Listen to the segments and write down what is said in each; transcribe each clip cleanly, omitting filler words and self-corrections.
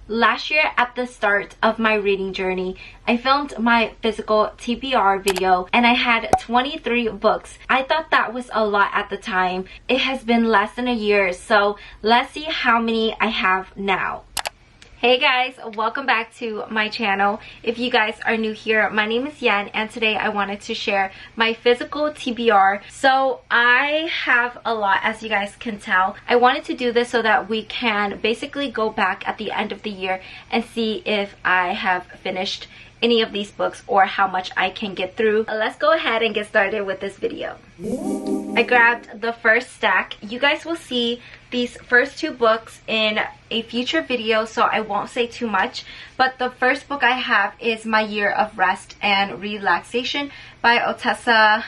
Last year at the start of my reading journey, I filmed my physical TBR video and I had 23 books. I thought that was a lot at the time. It has been less than a year, so let's see how many I have now. Hey guys, welcome back to my channel. If you guys are new here, my name is Yen and today I wanted to share my physical TBR. So I have a lot, as you guys can tell. I wanted to do this so that we can basically go back at the end of the year and see if I have finished any of these books or how much I can get through. Let's go ahead and get started with this video. I grabbed the first stack. You guys will see these first two books in a future video, so I won't say too much. But the first book I have is My Year of Rest and Relaxation by Otessa.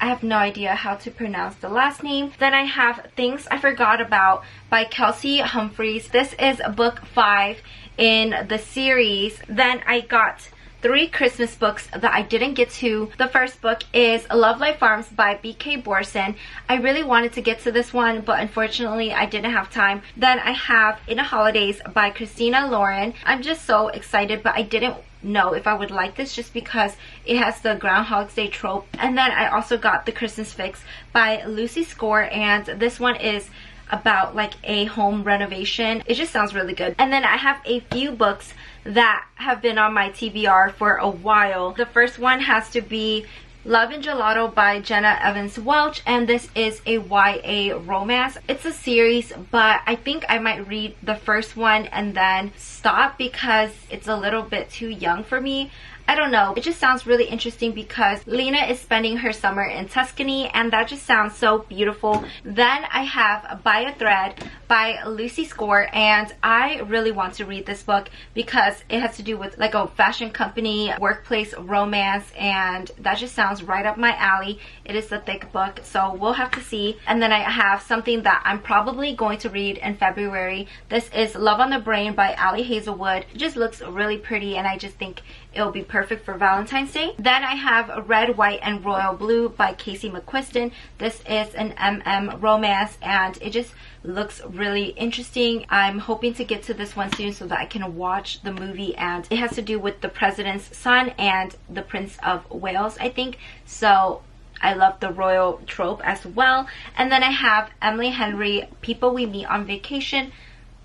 I have no idea how to pronounce the last name. Then I have Things I Forgot About by Kelsey Humphreys. This is book 5 in the series. Then I got 3 Christmas books that I didn't get to. The first book is Love Life Farms by B.K. Borson. I really wanted to get to this one, but unfortunately I didn't have time. Then I have In the Holidays by Christina Lauren. I'm just so excited, but I didn't know if I would like this just because it has the Groundhog's Day trope. And then I also got The Christmas Fix by Lucy Score, and this one is about like a home renovation. It just sounds really good. And then I have a few books that have been on my TBR for a while. The first one has to be Love and Gelato by Jenna Evans Welch, and this is a YA romance. It's a series, but I think I might read the first one and then stop because it's a little bit too young for me. I don't know. It just sounds really interesting because Lena is spending her summer in Tuscany, and that just sounds so beautiful. Then I have By a Thread by Lucy Score, and I really want to read this book because it has to do with like a fashion company, workplace romance, and that just sounds right up my alley. It is a thick book, so we'll have to see. And then I have something that I'm probably going to read in February. This is Love on the Brain by Ali Hazelwood. It just looks really pretty, and I just think it'll be perfect for Valentine's Day. Then I have Red, White, and Royal Blue by Casey McQuiston. This is an MM romance, and it just looks really interesting. I'm hoping to get to this one soon so that I can watch the movie, and it has to do with the president's son and the Prince of Wales, I think. So I love the royal trope as well. And then I have Emily Henry, People We Meet on Vacation.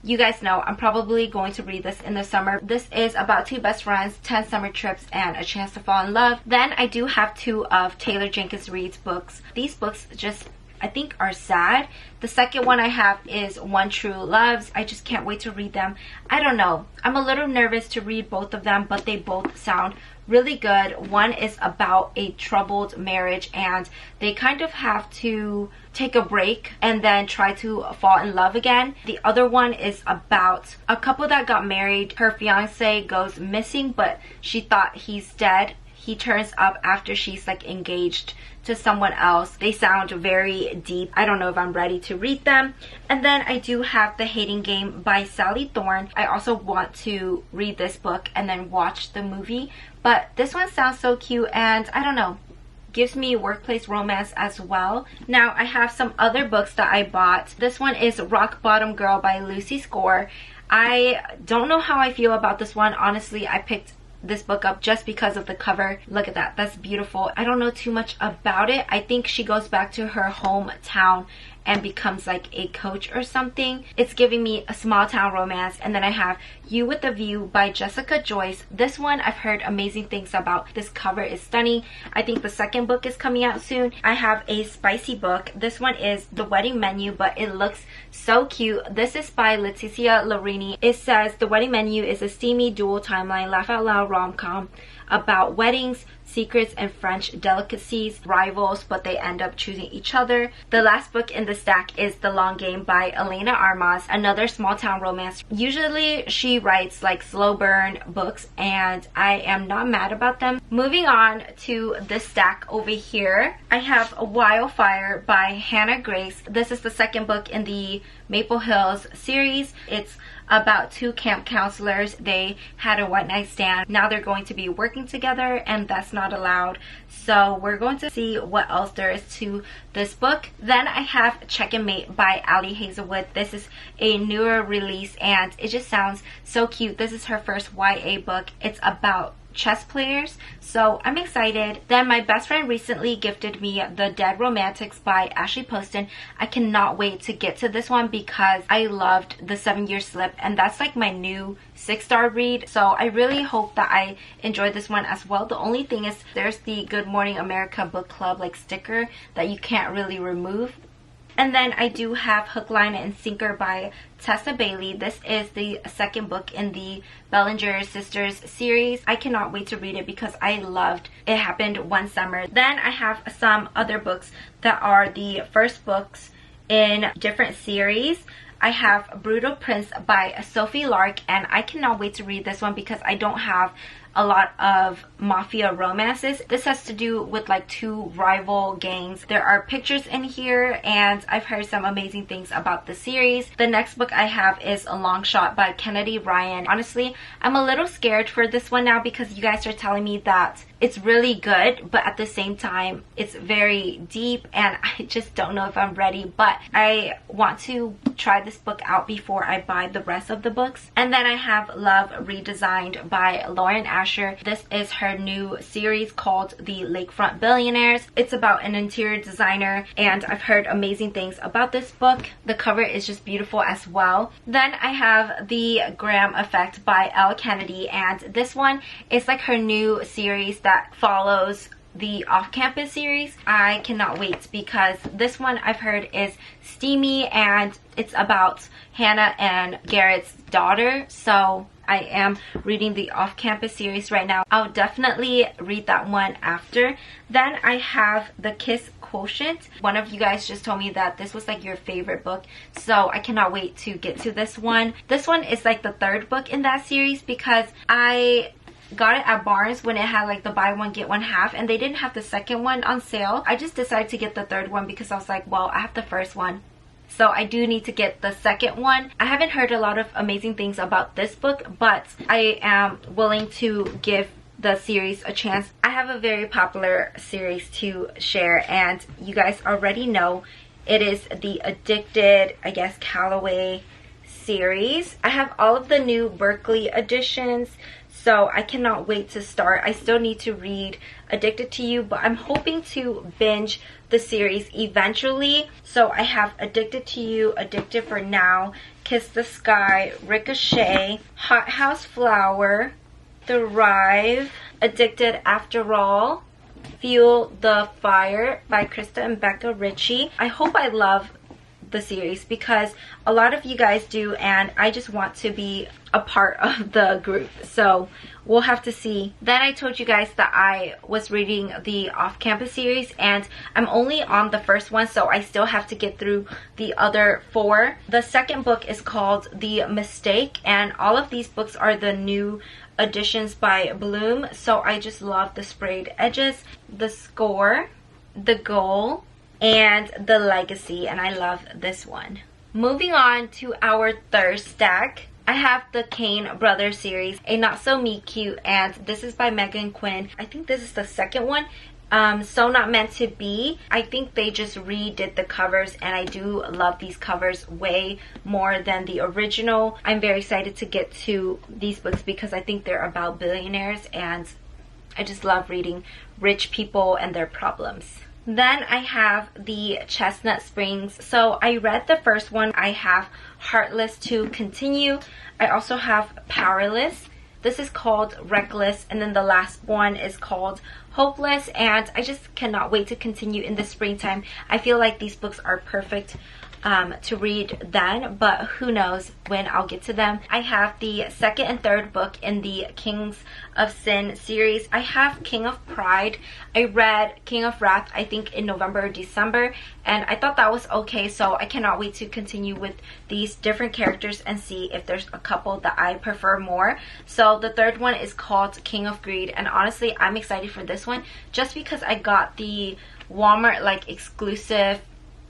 You guys know I'm probably going to read this in the summer. This is about 2 best friends, 10 summer trips, and a chance to fall in love. Then I do have 2 of Taylor Jenkins Reid's books. These books just, I think, are sad. The second one I have is One True Loves. I just can't wait to read them. I don't know. I'm a little nervous to read both of them, but they both sound really good. One is about a troubled marriage, and they kind of have to take a break and then try to fall in love again. The other one is about a couple that got married. Her fiance goes missing, but she thought he's dead. He turns up after she's like engaged to someone else. They sound very deep. I don't know if I'm ready to read them. And then I do have The Hating Game by Sally Thorne. I also want to read this book and then watch the movie, but this one sounds so cute, and I don't know, gives me workplace romance as well. Now I have some other books that I bought. This one is Rock Bottom Girl by Lucy Score. I don't know how I feel about this one. Honestly, I picked this book up just because of the cover. Look at that, that's beautiful. I don't know too much about it. I think she goes back to her hometown and becomes like a coach or something. It's giving me a small town romance. And then I have You with the View by Jessica Joyce. This one I've heard amazing things about. This cover is stunning. I think the second book is coming out soon. I have a spicy book. This one is The Wedding Menu, but it looks so cute. This is by Leticia Larini. It says The Wedding Menu is a steamy dual timeline laugh out loud rom-com about weddings, secrets, and French delicacies, rivals, but they end up choosing each other. The last book in the stack is The Long Game by Elena Armas, another small town romance. Usually she writes like slow burn books, and I am not mad about them. Moving on to this stack over here, I have Wildfire by Hannah Grace. This is the second book in the Maple Hills series. It's about two camp counselors. They had a one night stand. Now they're going to be working together and that's not allowed. So we're going to see what else there is to this book. Then I have Check and Mate by Ali Hazelwood. This is a newer release and it just sounds so cute. This is her first YA book. It's about chess players, so I'm excited. Then my best friend recently gifted me The Dead Romantics by Ashley Poston. I cannot wait to get to this one because I loved The 7-Year Slip and that's like my new 6-star read, so I really hope that I enjoy this one as well. The only thing is there's the Good Morning America book club like sticker that you can't really remove. And then I do have Hook, Line, and Sinker by Tessa Bailey. This is the second book in the Billionaire Sisters series. I cannot wait to read it because I loved It Happened One Summer. Then I have some other books that are the first books in different series. I have Brutal Prince by Sophie Lark, and I cannot wait to read this one because I don't have a lot of mafia romances. This has to do with like two rival gangs. There are pictures in here and I've heard some amazing things about the series. The next book I have is A Long Shot by Kennedy Ryan. Honestly, I'm a little scared for this one now because you guys are telling me that it's really good, but at the same time it's very deep and I just don't know if I'm ready, but I want to try this book out before I buy the rest of the books. And then I have Love Redesigned by Lauren Asher. This is her new series called The Lakefront Billionaires. It's about an interior designer and I've heard amazing things about this book. The cover is just beautiful as well. Then I have The Graham Effect by Elle Kennedy, and this one is like her new series that follows the Off-Campus series. I cannot wait because this one I've heard is steamy and it's about Hannah and Garrett's daughter. So I am reading the Off-Campus series right now. I'll definitely read that one after. Then I have The Kiss Quotient. One of you guys just told me that this was like your favorite book, so I cannot wait to get to this one. This one is like the third book in that series because I got it at Barnes when it had like the buy one get one half and they didn't have the second one on sale. I just decided to get the third one because I was like, well, I have the first one, so I do need to get the second one. I haven't heard a lot of amazing things about this book, but I am willing to give the series a chance. I have a very popular series to share and you guys already know it is the Addicted, I guess, Callaway series. I have all of the new Berkeley editions, so I cannot wait to start. I still need to read Addicted to You, but I'm hoping to binge the series eventually. So I have Addicted to You, Addicted for Now, Kiss the Sky, Ricochet, Hothouse Flower, Thrive, Addicted After All, Fuel the Fire by Krista and Becca Ritchie. I hope I love the series because a lot of you guys do and I just want to be a part of the group, so we'll have to see. Then I told you guys that I was reading the Off-Campus series and I'm only on the first one, so I still have to get through the other 4. The second book is called The Mistake and all of these books are the new editions by Bloom, so I just love the sprayed edges, the score, the goal, and the legacy, and I love this one. Moving on to our third stack, I have the Kane Brothers series, A Not So Meet Cute, and this is by Megan Quinn. I think this is the second one. So Not Meant to Be. I think they just redid the covers and I do love these covers way more than the original. I'm very excited to get to these books because I think they're about billionaires and I just love reading rich people and their problems. Then I have the Chestnut Springs. So I read the first one. I have Heartless to Continue. I also have Powerless. This is called Reckless, and then the last one is called Hopeless, and I just cannot wait to continue in the springtime. I feel like these books are perfect to read then, but who knows when I'll get to them. I have the second and third book in the Kings of Sin series. I have King of Pride. I read King of Wrath I think in November or December and I thought that was okay, so I cannot wait to continue with these different characters and see if there's a couple that I prefer more. So the third one is called King of Greed, and honestly I'm excited for this one just because I got the Walmart like exclusive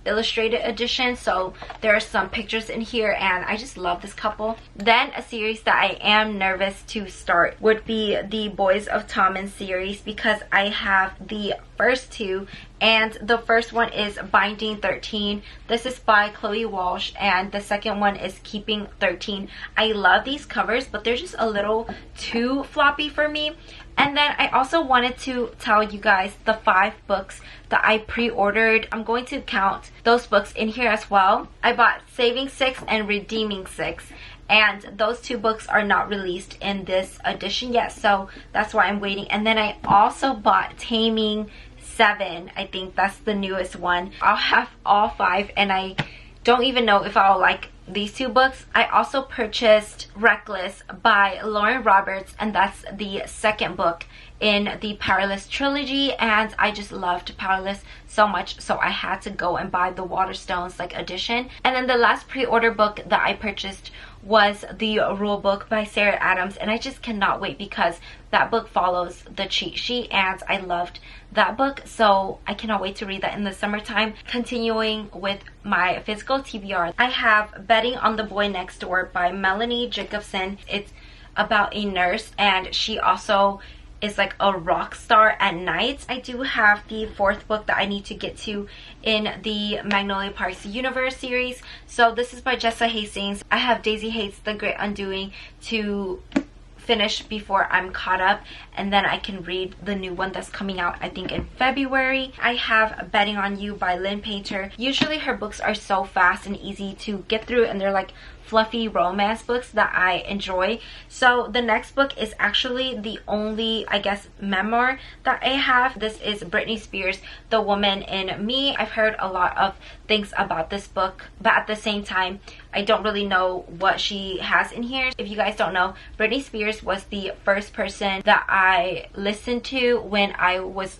illustrated edition, so there are some pictures in here, and I just love this couple. Then a series that I am nervous to start would be the Boys of Tommen series, because I have the first two, and the first one is Binding 13. This is by Chloe Walsh, and the second one is Keeping 13. I love these covers, but they're just a little too floppy for me. And then I also wanted to tell you guys the 5 books that I pre-ordered. I'm going to count those books in here as well. I bought Saving 6 and Redeeming 6. And those 2 books are not released in this edition yet, so that's why I'm waiting. And then I also bought Taming 7. I think that's the newest one. I'll have all 5, and I don't even know if I'll like these 2 books. I also purchased Reckless by Lauren Roberts, and that's the second book in the Powerless trilogy, and I just loved Powerless so much, so I had to go and buy the Waterstones like edition. And then the last pre-order book that I purchased was the Rule Book by Sarah Adams, and I just cannot wait because that book follows the cheat sheet, and I loved that book, so I cannot wait to read that in the summertime. Continuing with my physical TBR, I have Betting on the Boy Next Door by Melanie Jacobson. It's about a nurse, and she also is like a rock star at night. I do have the 4th book that I need to get to in the Magnolia Parks universe series. So this is by Jessa Hastings. I have Daisy Hates the Great Undoing to finish before I'm caught up, and then I can read the new one that's coming out I think in February. I have Betting on You by Lynn Painter. Usually her books are so fast and easy to get through, and they're like fluffy romance books that I enjoy. So the next book is actually the only, I guess, memoir that I have. This is Britney Spears' The Woman in Me. I've heard a lot of things about this book, but at the same time I don't really know what she has in here. If you guys don't know, Britney Spears was the first person that I listened to when I was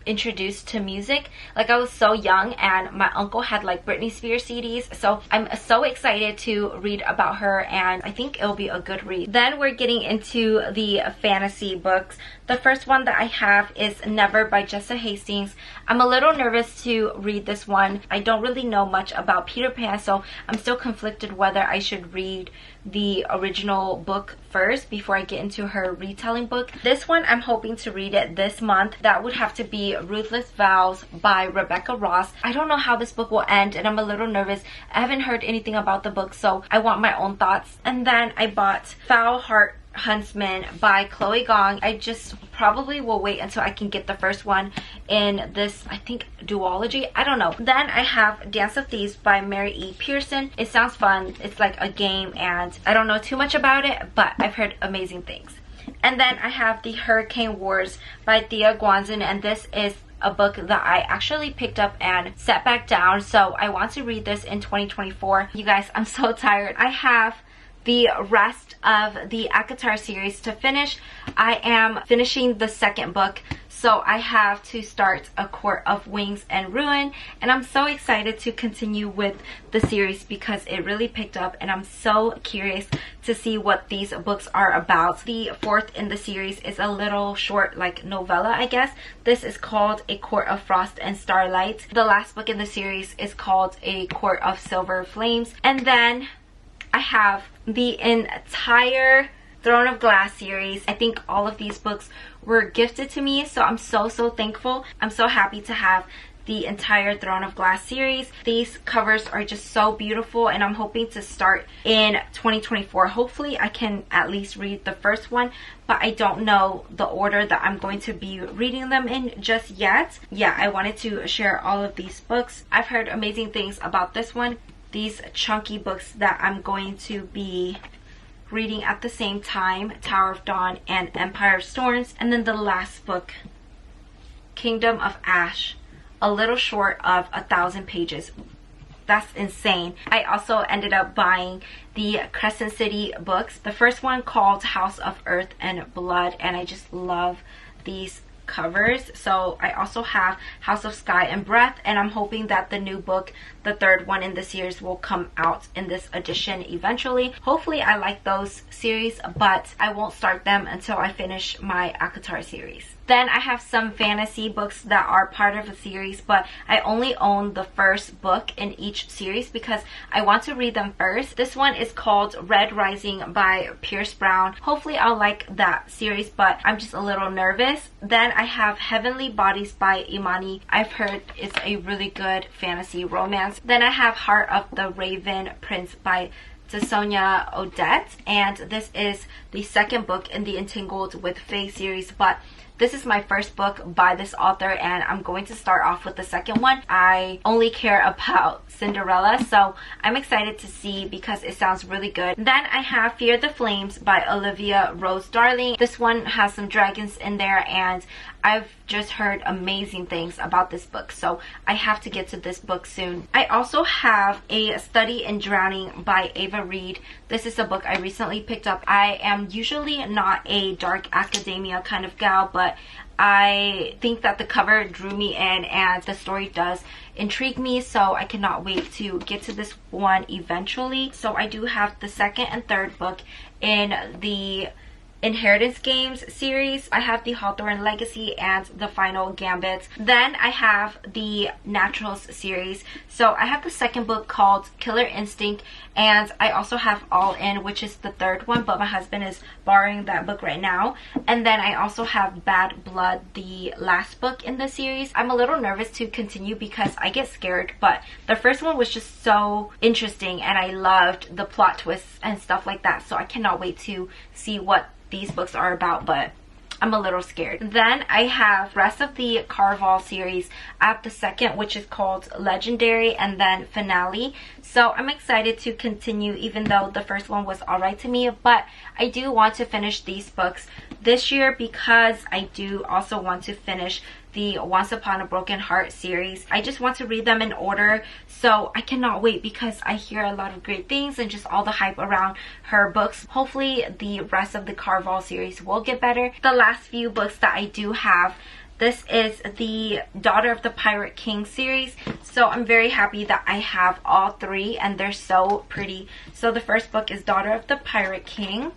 introduced to music. Like, I was so young, and my uncle had like Britney Spears CDs, so I'm so excited to read about her, and I think it'll be a good read. Then we're getting into the fantasy books. The first one that I have is Never by Jessa Hastings. I'm a little nervous to read this one. I don't really know much about Peter Pan, so I'm still conflicted whether I should read the original book first before I get into her retelling book. This one, I'm hoping to read it this month. That would have to be Ruthless Vows by Rebecca Ross. I don't know how this book will end, and I'm a little nervous. I haven't heard anything about the book, so I want my own thoughts. And then I bought Foul Heart Huntsman by Chloe Gong. I just probably will wait until I can get the first one in this, I think, duology. I don't know. Then I have Dance of Thieves by Mary E. Pearson. It sounds fun. It's like a game, and I don't know too much about it, but I've heard amazing things. And then I have The Hurricane Wars by Thea Guanzin, and this is a book that I actually picked up and set back down, so I want to read this in 2024. You guys, I'm so tired. I have the rest of the ACOTAR series to finish. I am finishing the second book, so I have to start A Court of Wings and Ruin, and I'm so excited to continue with the series because it really picked up, and I'm so curious to see what these books are about. The 4th in the series is a little short, like novella, I guess. This is called A Court of Frost and Starlight. The last book in the series is called A Court of Silver Flames. And then I have the entire Throne of Glass series. I think all of these books were gifted to me, so I'm so thankful. I'm so happy to have the entire Throne of Glass series. These covers are just so beautiful, and I'm hoping to start in 2024. Hopefully I can at least read the first one, but I don't know the order that I'm going to be reading them in just yet. Yeah, I wanted to share all of these books. I've heard amazing things about this one. These chunky books that I'm going to be reading at the same time, Tower of Dawn and Empire of Storms. And then the last book, Kingdom of Ash, a little short of 1,000 pages. That's insane. I also ended up buying the Crescent City books. The first one called House of Earth and Blood, and I just love these covers. So I also have House of Sky and Breath, and I'm hoping that the new book, the 3rd one in the series, will come out in this edition eventually. Hopefully I like those series, but I won't start them until I finish my ACOTAR series. Then I have some fantasy books that are part of a series, but I only own the first book in each series because I want to read them first. This one is called Red Rising by Pierce Brown. Hopefully I'll like that series, but I'm just a little nervous. Then I have Heavenly Bodies by Imani. I've heard it's a really good fantasy romance. Then I have Heart of the Raven Prince by Sonia Odette, and this is the second book in the Entangled with Fae series, but this is my first book by this author and I'm going to start off with the second one. I only care about Cinderella, so I'm excited to see because it sounds really good. Then I have Fear the Flames by Olivia Rose Darling. This one has some dragons in there and I've just heard amazing things about this book, so I have to get to this book soon. I also have A Study in Drowning by Ava Reed. This is a book I recently picked up. I am usually not a dark academia kind of gal, but I think that the cover drew me in and the story does intrigue me, so I cannot wait to get to this one eventually. So I do have the second and third book in the Inheritance Games series. I have the Hawthorne Legacy and the Final Gambit. Then I have the Naturals series. So I have the second book called Killer Instinct, and I also have All In, which is the third one, but my husband is borrowing that book right now. And then I also have Bad Blood, the last book in the series. I'm a little nervous to continue because I get scared, but the first one was just so interesting and I loved the plot twists and stuff like that, so I cannot wait to see what these books are about, but I'm a little scared. Then I have rest of the Carval series. I have the second, which is called Legendary, and then Finale. So I'm excited to continue, even though the first one was alright to me, but I do want to finish these books this year because I do also want to finish the Once Upon a Broken Heart series. I just want to read them in order, so I cannot wait because I hear a lot of great things and just all the hype around her books. Hopefully the rest of the Carval series will get better. The last few books that I do have, this is the Daughter of the Pirate King series, so I'm very happy that I have all three and they're so pretty. So the first book is Daughter of the Pirate King.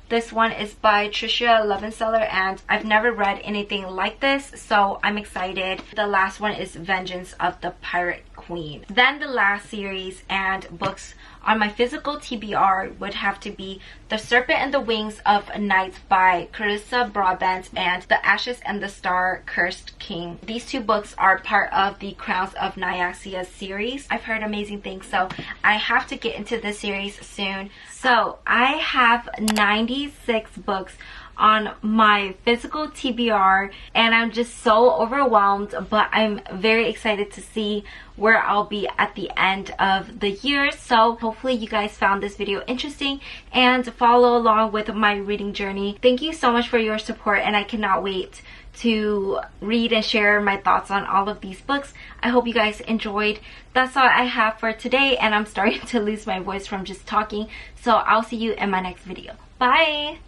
This one is by Tricia Levenseller and I've never read anything like this, so I'm excited. The last one is Vengeance of the Pirate Queen. Then the last series and books on my physical TBR would have to be The Serpent and the Wings of Night by Carissa Broadbent and The Ashes and the Star Cursed King. These two books are part of the Crowns of Nyaxia series. I've heard amazing things, so I have to get into this series soon. So I have 96 books on my physical TBR and I'm just so overwhelmed, but I'm very excited to see where I'll be at the end of the year. So hopefully you guys found this video interesting and follow along with my reading journey. Thank you so much for your support and I cannot wait to read and share my thoughts on all of these books. I hope you guys enjoyed. That's all I have for today and I'm starting to lose my voice from just talking, so I'll see you in my next video. Bye!